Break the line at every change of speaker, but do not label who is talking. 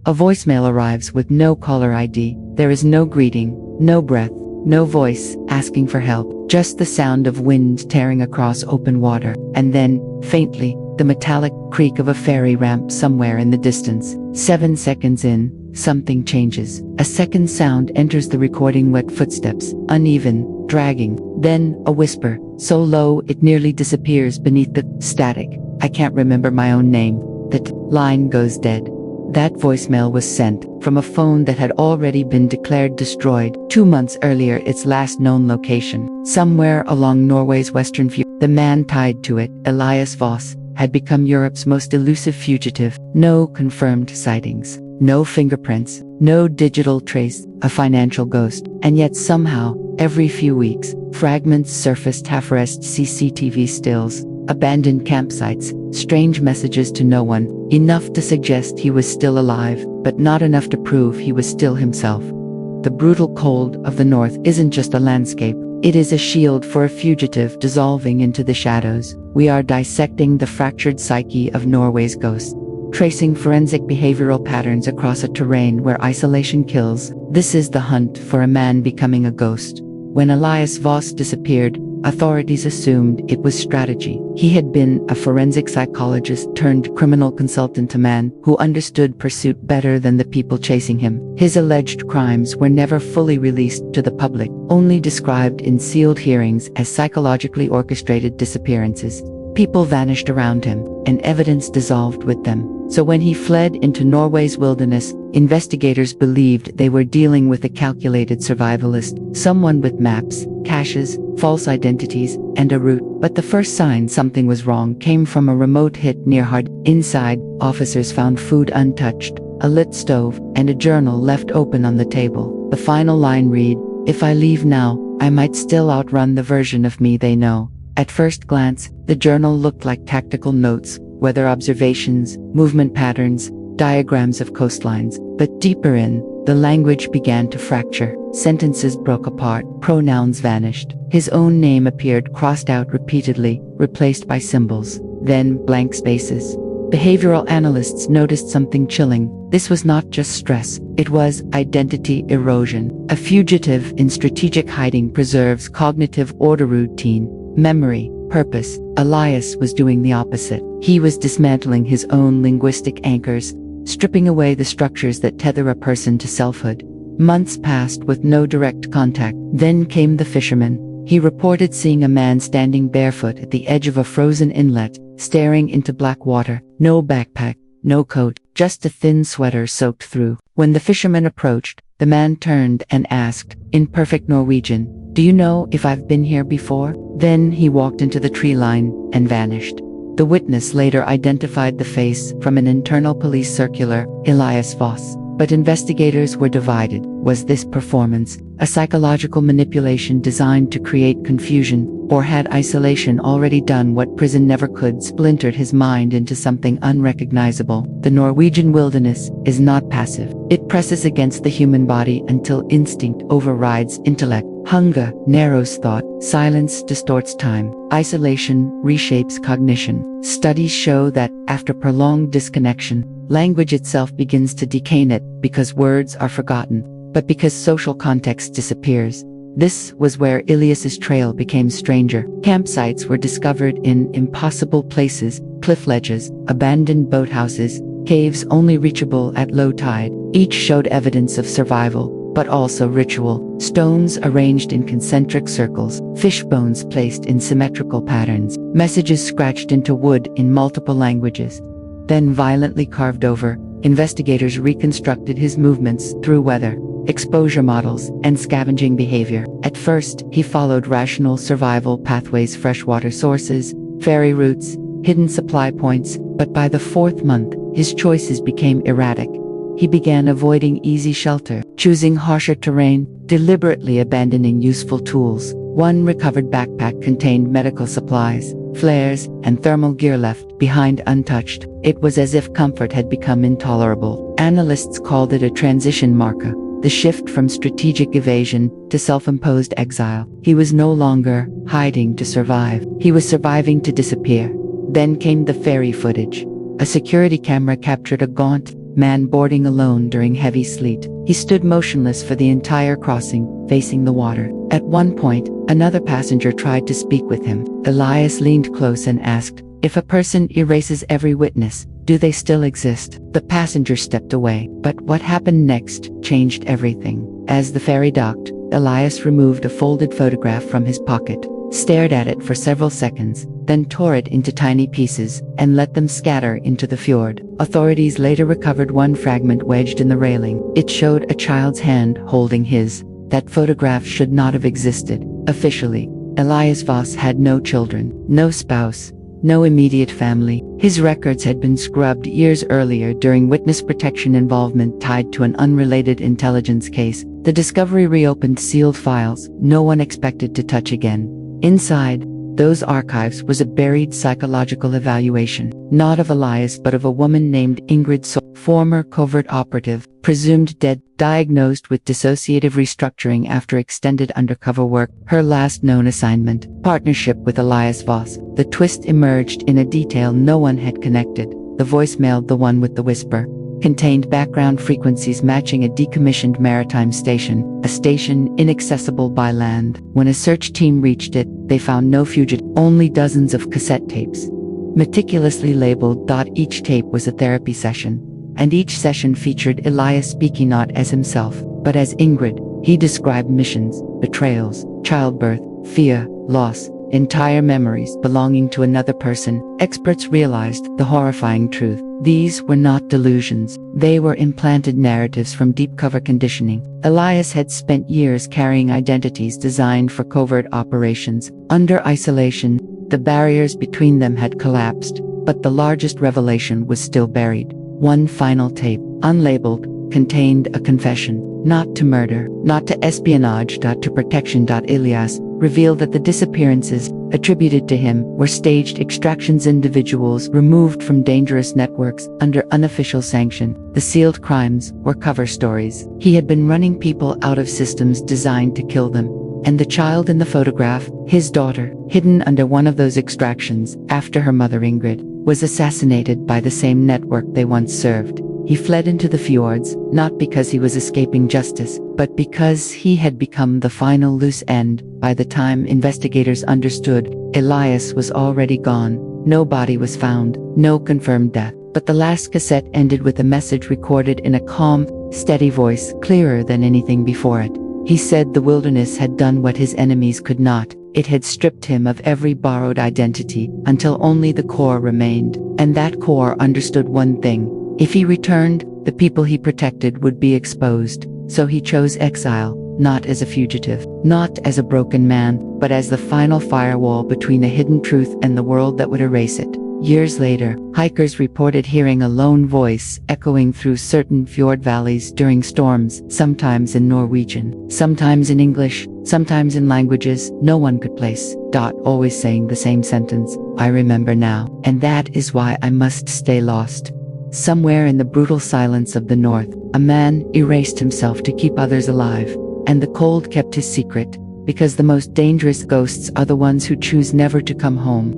A voicemail arrives with no caller ID. There is no greeting, no breath, no voice asking for help, just the sound of wind tearing across open water. And then, faintly, the metallic creak of a ferry ramp somewhere in the distance. 7 seconds in, something changes. A second sound enters the recording: wet footsteps, uneven, dragging. Then, a whisper, so low it nearly disappears beneath the static. I can't remember my own name. That line goes dead. That voicemail was sent from a phone that had already been declared destroyed 2 months earlier, its last known location, somewhere along Norway's western fjord. The man tied to it, Elias Voss, had become Europe's most elusive fugitive. No confirmed sightings, no fingerprints, no digital trace, a financial ghost. And yet somehow, every few weeks, fragments surfaced: half-arrest CCTV stills, abandoned campsites, strange messages to no one, enough to suggest he was still alive, but not enough to prove he was still himself. The brutal cold of the north isn't just a landscape, it is a shield for a fugitive dissolving into the shadows. We are dissecting the fractured psyche of Norway's ghost, tracing forensic behavioral patterns across a terrain where isolation kills. This is the hunt for a man becoming a ghost. When Elias Voss disappeared, authorities assumed it was strategy. He had been a forensic psychologist turned criminal consultant, a man who understood pursuit better than the people chasing him. His alleged crimes were never fully released to the public, only described in sealed hearings as psychologically orchestrated disappearances. People vanished around him, and evidence dissolved with them. So when he fled into Norway's wilderness, investigators believed they were dealing with a calculated survivalist, someone with maps, caches, false identities, and a route. But the first sign something was wrong came from a remote hit near Fjord. Inside, officers found food untouched, a lit stove, and a journal left open on the table. The final line read, "If I leave now, I might still outrun the version of me they know." At first glance, the journal looked like tactical notes, weather observations, movement patterns, diagrams of coastlines. But deeper in, the language began to fracture. Sentences broke apart, pronouns vanished. His own name appeared crossed out repeatedly, replaced by symbols, then blank spaces. Behavioral analysts noticed something chilling. This was not just stress, it was identity erosion. A fugitive in strategic hiding preserves cognitive order, routine, memory, purpose. Elias was doing the opposite. He was dismantling his own linguistic anchors, stripping away the structures that tether a person to selfhood. Months passed with no direct contact. Then came the fisherman. He reported seeing a man standing barefoot at the edge of a frozen inlet, staring into black water. No backpack, no coat, just a thin sweater soaked through. When the fisherman approached, the man turned and asked, in perfect Norwegian, "Do you know if I've been here before?" Then he walked into the tree line and vanished. The witness later identified the face from an internal police circular, Elias Voss. But investigators were divided. Was this performance a psychological manipulation designed to create confusion, or had isolation already done what prison never could, splintered his mind into something unrecognizable? The Norwegian wilderness is not passive. It presses against the human body until instinct overrides intellect. Hunger narrows thought, silence distorts time, isolation reshapes cognition. Studies show that, after prolonged disconnection, language itself begins to decay, not because words are forgotten, but because social context disappears. This was where Elias's trail became stranger. Campsites were discovered in impossible places: cliff ledges, abandoned boathouses, caves only reachable at low tide. Each showed evidence of survival, but also ritual. Stones arranged in concentric circles, fish bones placed in symmetrical patterns, messages scratched into wood in multiple languages, then violently carved over. Investigators reconstructed his movements through weather, exposure models, and scavenging behavior. At first, he followed rational survival pathways: freshwater sources, ferry routes, hidden supply points. But by the 4th month, his choices became erratic. He began avoiding easy shelter, choosing harsher terrain, deliberately abandoning useful tools. One recovered backpack contained medical supplies, flares, and thermal gear left behind untouched. It was as if comfort had become intolerable. Analysts called it a transition marker, the shift from strategic evasion to self-imposed exile. He was no longer hiding to survive. He was surviving to disappear. Then came the ferry footage. A security camera captured a gaunt, man boarding alone during heavy sleet. He stood motionless for the entire crossing, facing the water. At one point, another passenger tried to speak with him. Elias leaned close and asked, "If a person erases every witness, do they still exist?" The passenger stepped away, but what happened next changed everything. As the ferry docked, Elias removed a folded photograph from his pocket, stared at it for several seconds, then tore it into tiny pieces and let them scatter into the fjord. Authorities later recovered one fragment wedged in the railing. It showed a child's hand holding his. That photograph should not have existed. Officially, Elias Voss had no children, no spouse, no immediate family. His records had been scrubbed years earlier during witness protection involvement tied to an unrelated intelligence case. The discovery reopened sealed files no one expected to touch again. Inside those archives was a buried psychological evaluation, not of Elias but of a woman named Ingrid former covert operative, presumed dead, diagnosed with dissociative restructuring after extended undercover work. Her last known assignment, partnership with Elias Voss. The twist emerged in a detail no one had connected. The voicemail, the one with the whisper, contained background frequencies matching a decommissioned maritime station, a station inaccessible by land. When a search team reached it, they found no fugitive, only dozens of cassette tapes, meticulously labeled. Each tape was a therapy session, and each session featured Elias speaking not as himself, but as Ingrid. He described missions, betrayals, childbirth, fear, loss, entire memories belonging to another person. Experts realized the horrifying truth. These were not delusions. They were implanted narratives from deep cover conditioning. Elias had spent years carrying identities designed for covert operations. Under isolation, the barriers between them had collapsed, but the largest revelation was still buried. One final tape, unlabeled, contained a confession. Not to murder, not to espionage, to protection. Elias revealed that the disappearances attributed to him were staged extractions, individuals removed from dangerous networks under unofficial sanction. The sealed crimes were cover stories. He had been running people out of systems designed to kill them. And the child in the photograph, his daughter, hidden under one of those extractions after her mother Ingrid was assassinated by the same network they once served. He fled into the fjords, not because he was escaping justice, but because he had become the final loose end. By the time investigators understood, Elias was already gone. No body was found, no confirmed death. But the last cassette ended with a message recorded in a calm, steady voice, clearer than anything before it. He said the wilderness had done what his enemies could not. It had stripped him of every borrowed identity, until only the core remained. And that core understood one thing. If he returned, the people he protected would be exposed. So he chose exile, not as a fugitive, not as a broken man, but as the final firewall between the hidden truth and the world that would erase it. Years later, hikers reported hearing a lone voice echoing through certain fjord valleys during storms, sometimes in Norwegian, sometimes in English, sometimes in languages no one could place. Always saying the same sentence, "I remember now, and that is why I must stay lost." Somewhere in the brutal silence of the north, a man erased himself to keep others alive, and the cold kept his secret, because the most dangerous ghosts are the ones who choose never to come home.